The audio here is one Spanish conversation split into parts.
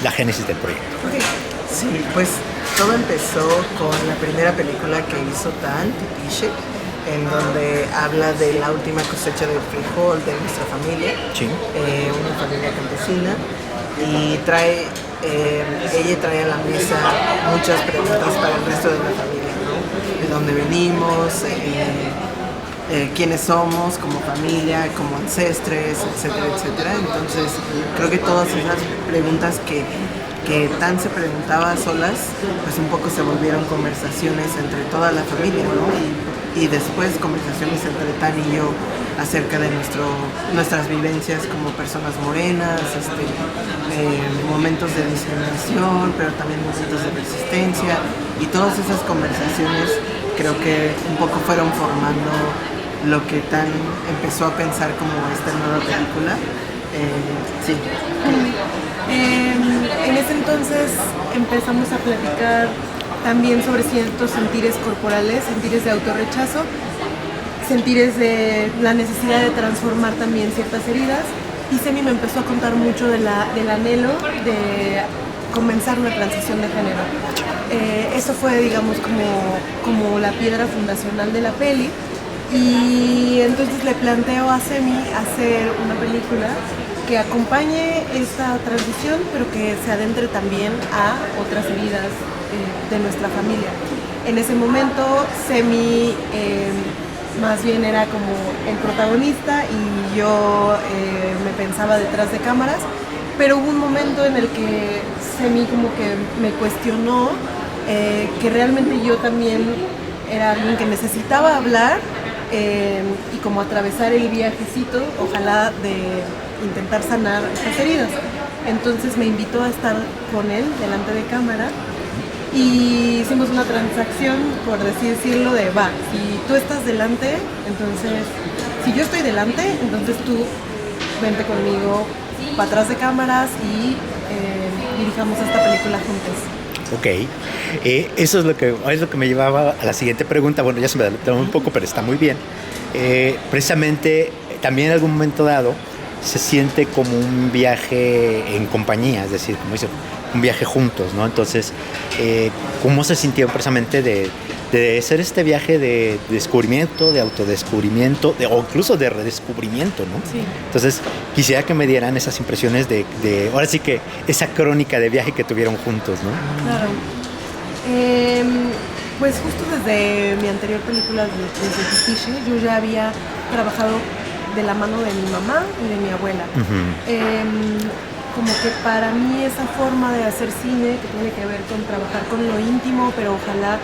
la génesis del proyecto. Okay. Sí, pues todo empezó con la primera película que hizo Tan, Tipiche, en donde habla de la última cosecha del frijol de nuestra familia, Sí. una familia campesina, y ella trae a la mesa muchas preguntas para el resto de la familia, ¿no? De dónde venimos, quiénes somos como familia, como ancestres, etcétera, etcétera. Entonces creo que todas esas preguntas que Tan se preguntaba a solas, pues un poco se volvieron conversaciones entre toda la familia, ¿no? Y después conversaciones entre Tan y yo acerca de nuestras vivencias como personas morenas, momentos de discriminación, pero también momentos de resistencia, y todas esas conversaciones creo que un poco fueron formando lo que Tan empezó a pensar como esta nueva película. Sí. En ese entonces empezamos a platicar también sobre ciertos sentires corporales, sentires de autorrechazo, sentires de la necesidad de transformar también ciertas heridas, y Semi me empezó a contar mucho del anhelo de comenzar una transición de género. Eso fue, digamos, como la piedra fundacional de la peli, y entonces le planteo a Semi hacer una película que acompañe esta transición, pero que se adentre también a otras heridas de nuestra familia. En ese momento, Semi más bien era como el protagonista y yo me pensaba detrás de cámaras, pero hubo un momento en el que Semi como que me cuestionó que realmente yo también era alguien que necesitaba hablar y como atravesar el viajecito, ojalá, de intentar sanar estas heridas. Entonces me invitó a estar con él delante de cámara y hicimos una transacción, por así decirlo, de va, si tú estás delante, entonces, si yo estoy delante, entonces tú vente conmigo para atrás de cámaras y dirijamos esta película juntos. Ok, eso es lo que me llevaba a la siguiente pregunta. Bueno, ya se me adelantó un poco, pero está muy bien. Precisamente, también en algún momento dado se siente como un viaje en compañía, es decir, como dice, un viaje juntos, ¿no? Entonces, ¿cómo se sintió precisamente de hacer este viaje de descubrimiento, de autodescubrimiento, o incluso de redescubrimiento, ¿no? Sí. Entonces, quisiera que me dieran esas impresiones de ahora sí que esa crónica de viaje que tuvieron juntos, ¿no? Claro. Pues justo desde mi anterior película, desde Tipiche, yo ya había trabajado de la mano de mi mamá y de mi abuela. Como que para mí esa forma de hacer cine, que tiene que ver con trabajar con lo íntimo, pero ojalá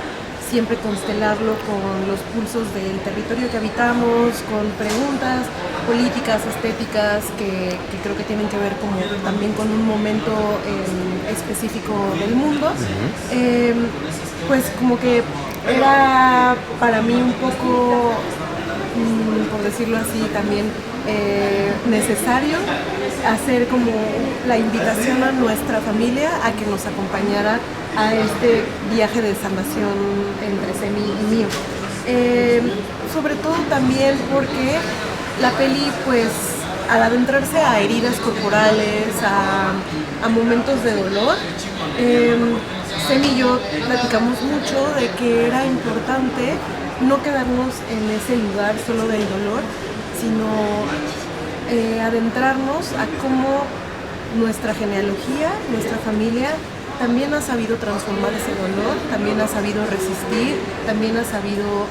siempre constelarlo con los pulsos del territorio que habitamos, con preguntas políticas, estéticas, que creo que tienen que ver como también con un momento específico del mundo. Pues como que era para mí un poco, por decirlo así, también necesario hacer como la invitación a nuestra familia a que nos acompañara a este viaje de sanación entre Semi y mío. Sobre todo también porque la peli, pues, al adentrarse a heridas corporales, a momentos de dolor, Semi y yo platicamos mucho de que era importante no quedarnos en ese lugar solo del dolor, sino adentrarnos a cómo nuestra genealogía, nuestra familia, también ha sabido transformar ese dolor, también ha sabido resistir, también ha sabido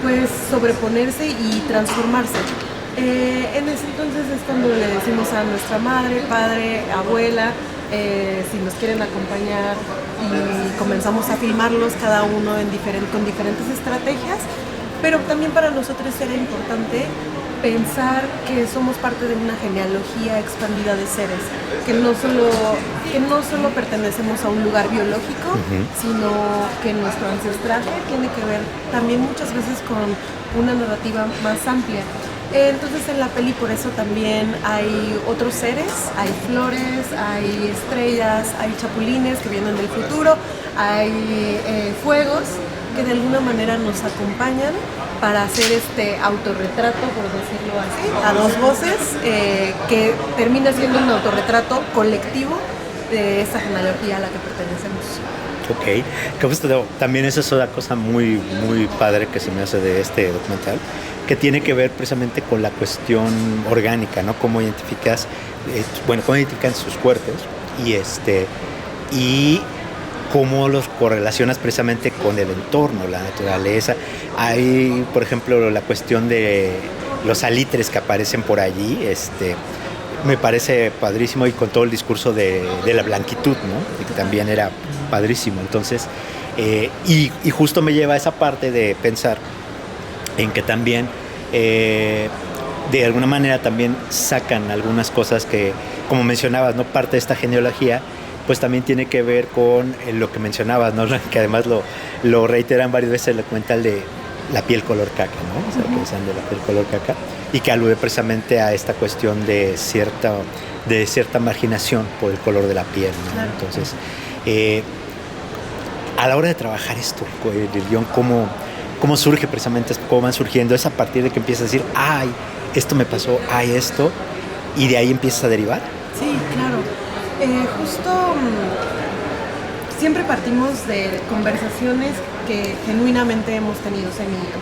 pues sobreponerse y transformarse. En ese entonces es cuando le decimos a nuestra madre, padre, abuela, si nos quieren acompañar, y comenzamos a filmarlos cada uno con diferentes estrategias, pero también para nosotros era importante pensar que somos parte de una genealogía expandida de seres, que no solo pertenecemos a un lugar biológico, sino que nuestro ancestraje tiene que ver también muchas veces con una narrativa más amplia. Entonces en la peli por eso también hay otros seres, hay flores, hay estrellas, hay chapulines que vienen del futuro, hay fuegos que de alguna manera nos acompañan para hacer este autorretrato, por decirlo así, a dos voces, que termina siendo un autorretrato colectivo de esa genealogía a la que pertenecemos. Ok, que justo también eso es una cosa muy, muy padre que se me hace de este documental, que tiene que ver precisamente con la cuestión orgánica, ¿no? Cómo identificas, cómo identifican sus cuerpos y cómo los correlacionas precisamente con el entorno, la naturaleza. Hay, por ejemplo, la cuestión de los salitres que aparecen por allí, me parece padrísimo, y con todo el discurso de la blanquitud, ¿no? Que también era padrísimo. Entonces, y justo me lleva a esa parte de pensar en que también, de alguna manera también sacan algunas cosas que, como mencionabas, ¿no? Parte de esta genealogía, pues también tiene que ver con lo que mencionabas, ¿no? Que además lo reiteran varias veces en el documental de la piel color caca, ¿no? O sea, que usan de la piel color caca, y que alude precisamente a esta cuestión de cierta marginación por el color de la piel, ¿no? Claro. Entonces, a la hora de trabajar esto, el guión, ¿cómo surge precisamente, cómo van surgiendo? Es a partir de que empiezas a decir, ay, esto me pasó, ay, esto, y de ahí empiezas a derivar. Sí, claro. Justo siempre partimos de conversaciones que genuinamente hemos tenido, Sem y yo.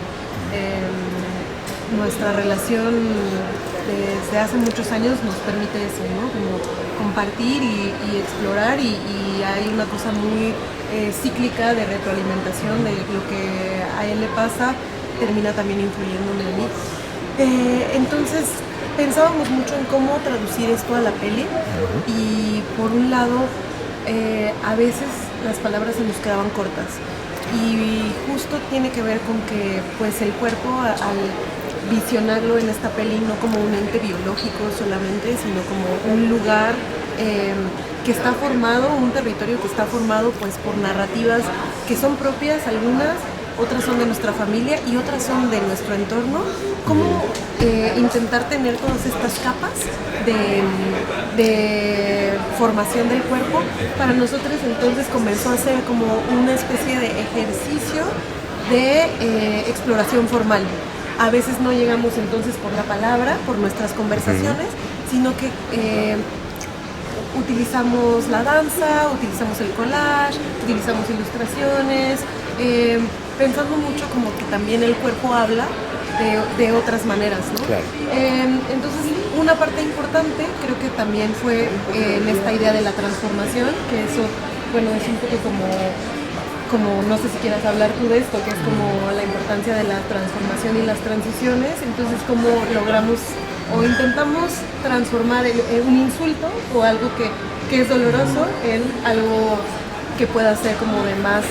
Nuestra relación desde hace muchos años nos permite eso, ¿no? Como compartir y explorar, y hay una cosa muy cíclica de retroalimentación de lo que a él le pasa, termina también influyéndome a mí. Entonces pensábamos mucho en cómo traducir esto a la peli, y por un lado a veces las palabras se nos quedaban cortas, y justo tiene que ver con que pues el cuerpo, al visionarlo en esta peli no como un ente biológico solamente, sino como un lugar que está formado, un territorio que está formado pues por narrativas que son propias, algunas, otras son de nuestra familia y otras son de nuestro entorno. Cómo intentar tener todas estas capas de formación del cuerpo. Para nosotros entonces comenzó a ser como una especie de ejercicio de exploración formal. A veces no llegamos entonces por la palabra, por nuestras conversaciones, sino que utilizamos la danza, utilizamos el collage, utilizamos ilustraciones, pensando mucho como que también el cuerpo habla de otras maneras, ¿no? Claro. Entonces, una parte importante creo que también fue en esta idea de la transformación, que eso, bueno, es un poco como no sé si quieras hablar tú de esto, que es como la importancia de la transformación y las transiciones. Entonces, cómo logramos o intentamos transformar un insulto o algo que es doloroso en algo que pueda ser como de más,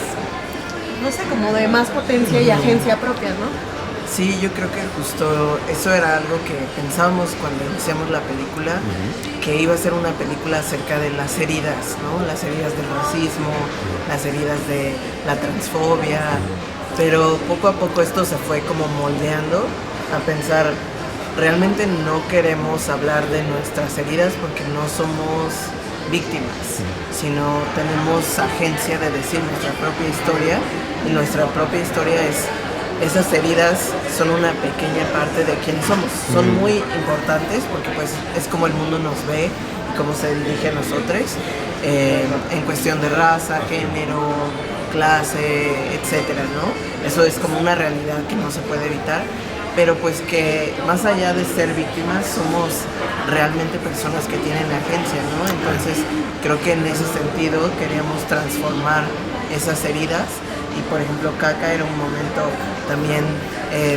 no sé, como de más potencia y agencia propia, ¿no? Sí, yo creo que justo eso era algo que pensábamos cuando iniciamos la película, que iba a ser una película acerca de las heridas, ¿no? Las heridas del racismo, las heridas de la transfobia, pero poco a poco esto se fue como moldeando a pensar, realmente no queremos hablar de nuestras heridas porque no somos víctimas, sino tenemos agencia de decir nuestra propia historia, y nuestra propia historia esas heridas son una pequeña parte de quién somos. Son muy importantes porque pues es como el mundo nos ve y cómo se dirige a nosotros, en cuestión de raza, género, clase, etcétera, ¿no? Eso es como una realidad que no se puede evitar, pero pues que más allá de ser víctimas somos realmente personas que tienen agencia, ¿no? Entonces creo que en ese sentido queríamos transformar esas heridas. Y por ejemplo, caca era un momento también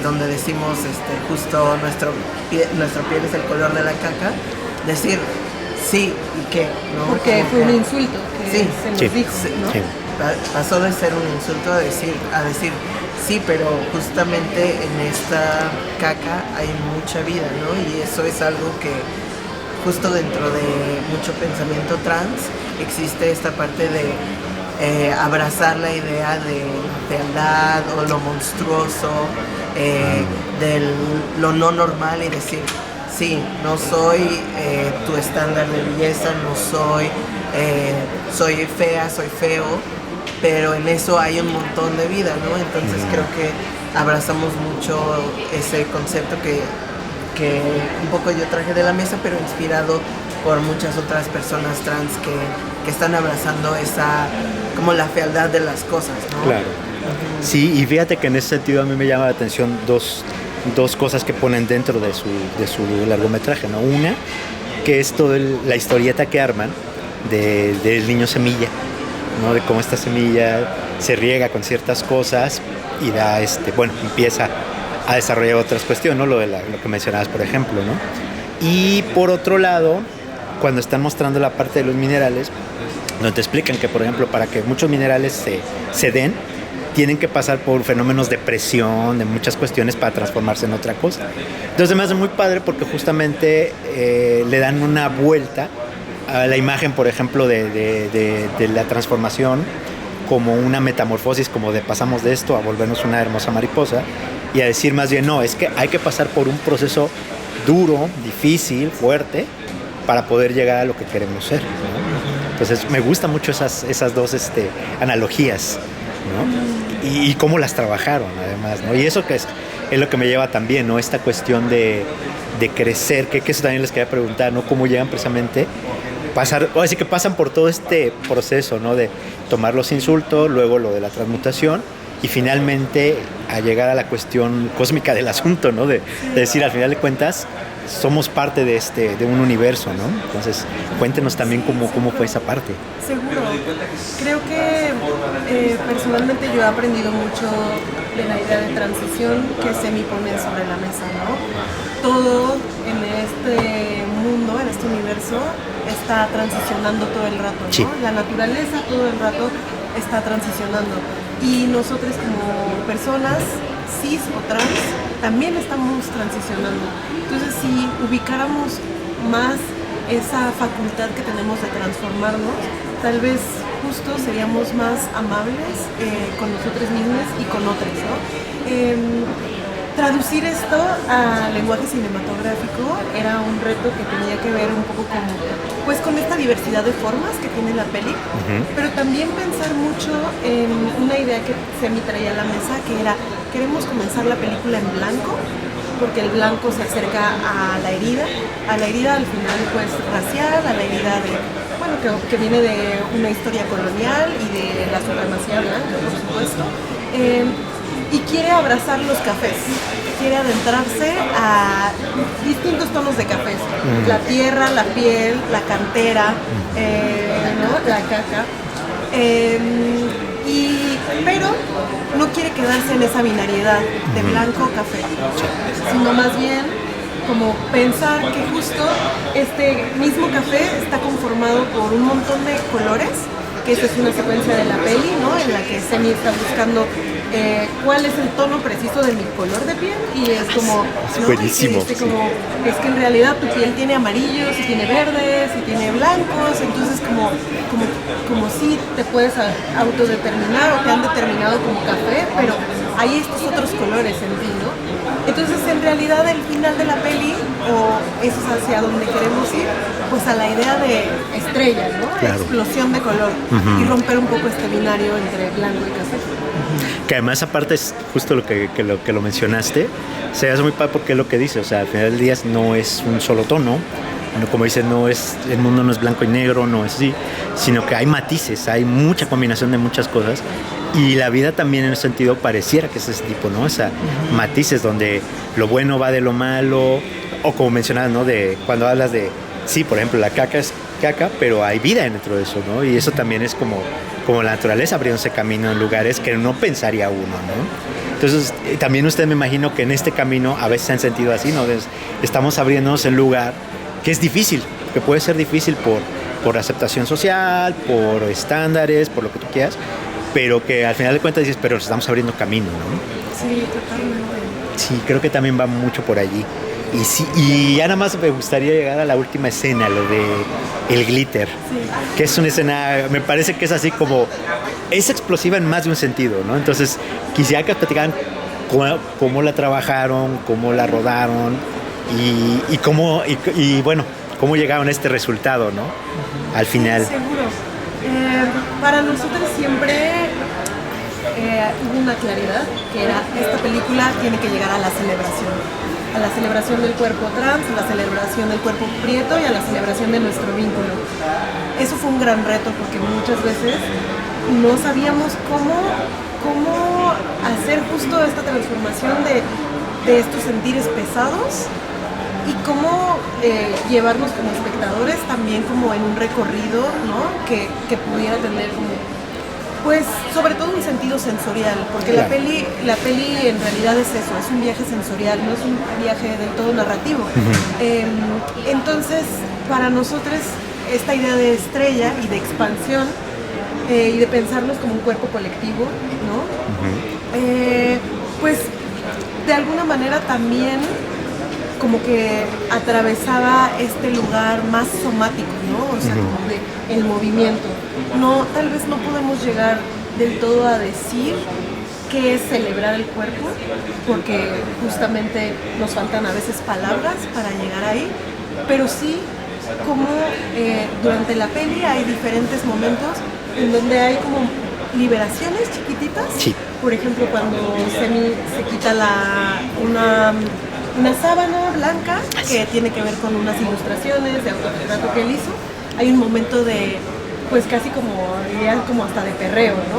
donde decimos justo nuestra piel es el color de la caca, decir sí y qué, ¿no? Porque fue un insulto que sí, se nos dijo, ¿no? Sí. Pasó de ser un insulto a decir sí, pero justamente en esta caca hay mucha vida, ¿no? Y eso es algo que justo dentro de mucho pensamiento trans existe esta parte de abrazar la idea de fealdad o lo monstruoso, de lo no normal, y decir, sí, no soy tu estándar de belleza, no soy fea, soy feo, pero en eso hay un montón de vida, ¿no? Entonces creo que abrazamos mucho ese concepto que un poco yo traje de la mesa, pero inspirado por muchas otras personas trans que están abrazando esa, como la fealdad de las cosas, ¿no? Claro. Sí, y fíjate que en ese sentido a mí me llama la atención dos cosas que ponen dentro de su largometraje, ¿no? Una, que es toda la historieta que arman del niño semilla, ¿no? De cómo esta semilla se riega con ciertas cosas y da, empieza a desarrollar otras cuestiones, ¿no? Lo que mencionabas, por ejemplo, ¿no? Y por otro lado, cuando están mostrando la parte de los minerales, donde te explican que, por ejemplo, para que muchos minerales se den, tienen que pasar por fenómenos de presión, de muchas cuestiones para transformarse en otra cosa. Entonces me hace muy padre porque justamente le dan una vuelta a la imagen, por ejemplo, de la transformación como una metamorfosis, como de pasamos de esto a volvernos una hermosa mariposa, y a decir más bien, no, es que hay que pasar por un proceso duro, difícil, fuerte, para poder llegar a lo que queremos ser, ¿no? Entonces me gustan mucho esas dos analogías, ¿no? Y cómo las trabajaron además, ¿no? Y eso que es lo que me lleva también, ¿no? Esta cuestión de crecer, que eso también les quería preguntar, ¿no? Cómo llegan precisamente así que pasan por todo este proceso, ¿no? De tomar los insultos, luego lo de la transmutación y finalmente a llegar a la cuestión cósmica del asunto, ¿no? De decir, al final de cuentas, somos parte de un universo, ¿no? Entonces, cuéntenos también cómo fue esa parte. Seguro. Creo que personalmente yo he aprendido mucho de la idea de transición que Semi pone sobre la mesa, ¿no? Todo en este mundo, en este universo, está transicionando todo el rato, ¿no? Sí. La naturaleza todo el rato está transicionando. Y nosotros como personas cis o trans también estamos transicionando. Entonces, si ubicáramos más esa facultad que tenemos de transformarnos, tal vez justo seríamos más amables con nosotros mismos y con otros, ¿no? Traducir esto a lenguaje cinematográfico era un reto que tenía que ver un poco con esta diversidad de formas que tiene la peli, pero también pensar mucho en una idea que Semi traía a la mesa, que era, queremos comenzar la película en blanco, porque el blanco se acerca a la herida al final pues racial, a la herida que viene de una historia colonial y de la supremacía blanca, por supuesto. Y quiere abrazar los cafés, quiere adentrarse a distintos tonos de cafés, la tierra, la piel, la cantera, ¿no? La caca, pero no quiere quedarse en esa binariedad de blanco o café, sino más bien como pensar que justo este mismo café está conformado por un montón de colores, que esta es una secuencia de la peli, ¿no? En la que Semi está buscando cuál es el tono preciso de mi color de piel y es como, ¿no? Buenísimo. Es que en realidad tu piel tiene amarillos y tiene verdes y tiene blancos, entonces como si te puedes autodeterminar o te han determinado como café, pero hay estos otros colores en ti, ¿no? Entonces en realidad el final de la peli, o eso es hacia donde queremos ir, pues a la idea de estrella, ¿no? Claro. Explosión de color y romper un poco este binario entre blanco y café. Que además aparte es justo lo que lo mencionaste, se hace muy padre porque es lo que dice, o sea, al final del día no es un solo tono, como dices, el mundo no es blanco y negro, no es así, sino que hay matices, hay mucha combinación de muchas cosas y la vida también en ese sentido pareciera que es ese tipo, ¿no? O sea, matices donde lo bueno va de lo malo, o como mencionabas, ¿no? De cuando hablas de, sí, por ejemplo, la caca es caca, pero hay vida dentro de eso, ¿no? Y eso también es como la naturaleza abriéndose camino en lugares que no pensaría uno, ¿no? Entonces, también usted me imagino que en este camino a veces se han sentido así, ¿no? Estamos abriéndonos en lugar que es difícil, que puede ser difícil por aceptación social, por estándares, por lo que tú quieras, pero que al final de cuentas dices, pero nos estamos abriendo camino, ¿no? Sí, totalmente. Sí, creo que también va mucho por allí. Y sí, y ya nada más me gustaría llegar a la última escena, lo de el glitter, que es una escena, me parece que es así como, es explosiva en más de un sentido, ¿no? Entonces, quisiera que platicaran cómo la trabajaron, cómo la rodaron y cómo llegaron a este resultado, ¿no? Al final. Sí, seguro. Para nosotros siempre hubo una claridad, que era, esta película tiene que llegar a la celebración del cuerpo trans, a la celebración del cuerpo prieto y a la celebración de nuestro vínculo. Eso fue un gran reto porque muchas veces no sabíamos cómo hacer justo esta transformación de estos sentires pesados y cómo llevarnos como espectadores también como en un recorrido, ¿no? que pudiera tener como, pues, sobre todo un sentido sensorial, porque claro. la peli en realidad es eso, es un viaje sensorial, no es un viaje del todo narrativo. Entonces, para nosotros, esta idea de estrella y de expansión y de pensarnos como un cuerpo colectivo, ¿no? Pues, de alguna manera también como que atravesaba este lugar más somático, ¿no? O sea, como de el movimiento. No, tal vez no podemos llegar del todo a decir qué es celebrar el cuerpo, porque justamente nos faltan a veces palabras para llegar ahí, pero sí como durante la peli hay diferentes momentos en donde hay como liberaciones chiquititas. Sí. Por ejemplo, cuando se quita una sábana blanca que tiene que ver con unas ilustraciones de autorretrato que él hizo. Hay un momento de, pues casi como, diría, como hasta de perreo, ¿no?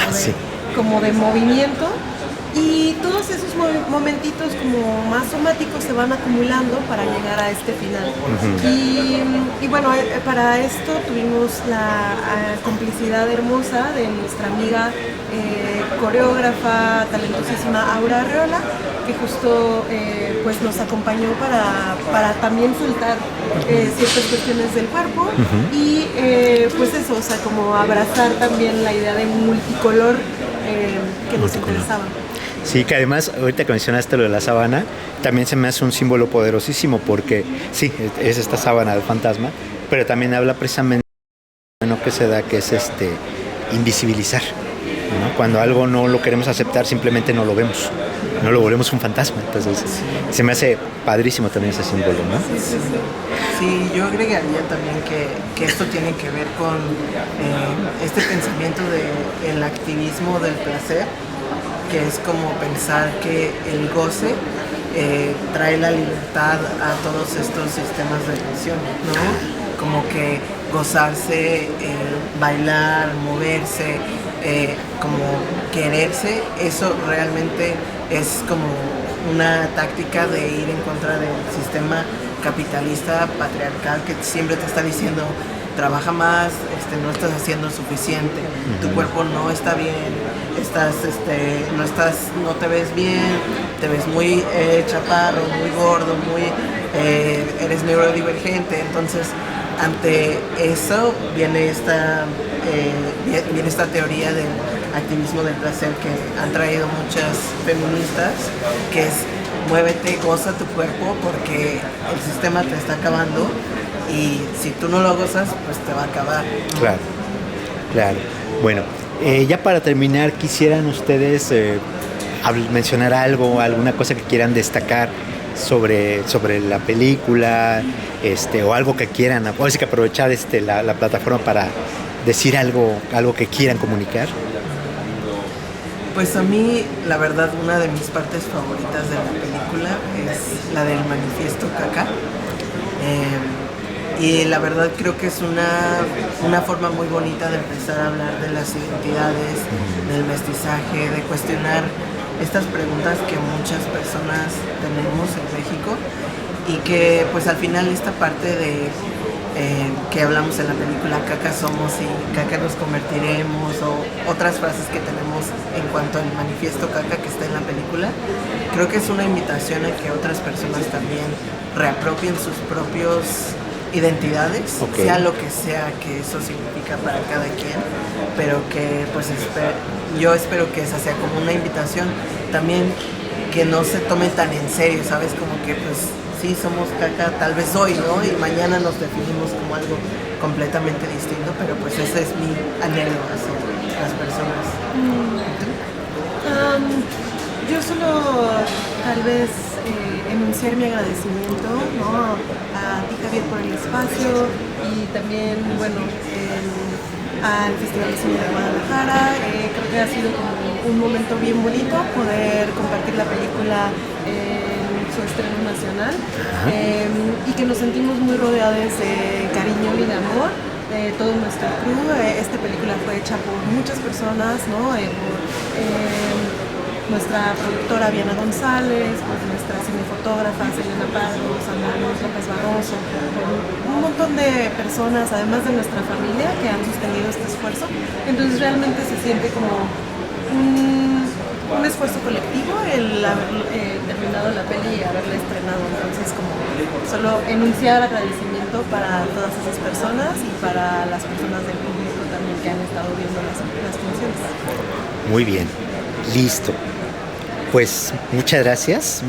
O sea, como de movimiento. Y todos esos momentitos como más somáticos se van acumulando para llegar a este final. Y bueno, para esto tuvimos la complicidad hermosa de nuestra amiga coreógrafa talentosísima Aura Arreola, que justo pues nos acompañó para también soltar ciertas cuestiones del cuerpo y pues eso, o sea, como abrazar también la idea de multicolor que nos interesaba. Sí, que además, ahorita que mencionaste lo de la sábana, también se me hace un símbolo poderosísimo porque sí, es esta sábana del fantasma, pero también habla precisamente de lo que se da, que es invisibilizar, ¿no? Cuando algo no lo queremos aceptar, simplemente no lo vemos, no lo volvemos un fantasma. Entonces, se me hace padrísimo también ese símbolo, ¿no? Sí, yo agregaría también que esto tiene que ver con este pensamiento del activismo del placer, que es como pensar que el goce trae la libertad a todos estos sistemas de tensión, ¿no? Como que gozarse, bailar, moverse, como quererse, eso realmente es como una táctica de ir en contra del sistema capitalista patriarcal que siempre te está diciendo trabaja más, no estás haciendo suficiente, tu cuerpo no está bien, no te ves bien, te ves muy chaparro, muy gordo, eres neurodivergente. Entonces, ante eso viene esta teoría del activismo del placer que han traído muchas feministas, que es muévete, goza tu cuerpo porque el sistema te está acabando. Y si tú no lo gozas, pues te va a acabar. Claro, claro. Bueno, ya para terminar, ¿quisieran ustedes mencionar alguna cosa que quieran destacar sobre la película, o algo que quieran, o así que aprovechar la plataforma para decir algo que quieran comunicar? Pues a mí, la verdad, una de mis partes favoritas de la película es la del manifiesto Caca. Y la verdad creo que es una forma muy bonita de empezar a hablar de las identidades, del mestizaje, de cuestionar estas preguntas que muchas personas tenemos en México y que pues al final esta parte de que hablamos en la película caca somos y caca nos convertiremos, o otras frases que tenemos en cuanto al manifiesto caca que está en la película, creo que es una invitación a que otras personas también reapropien sus propios identidades, sea lo que sea que eso significa para cada quien, pero que pues yo espero que esa sea como una invitación también, que no se tome tan en serio, ¿sabes? Como que pues sí somos caca tal vez hoy, ¿no? Y mañana nos definimos como algo completamente distinto, pero pues ese es mi anhelo hacia las personas. Yo solo tal vez enunciar mi agradecimiento, ¿no? A ti, Javier, por el espacio, y también, bueno, al Festival de Cine de Guadalajara. Creo que ha sido como un momento bien bonito poder compartir la película en su estreno nacional y que nos sentimos muy rodeados de cariño y de amor de todo nuestro crew. Esta película fue hecha por muchas personas, ¿no? Por nuestra productora Viana González, por nuestra cinefotógrafa Selena Pardos, Ana Luz López Barroso, por un montón de personas, además de nuestra familia, que han sostenido este esfuerzo. Entonces realmente se siente como un esfuerzo colectivo el haber terminado la peli y haberla estrenado. Entonces como solo enunciar agradecimiento para todas esas personas y para las personas del público también que han estado viendo las funciones. Muy bien, listo. Pues muchas gracias.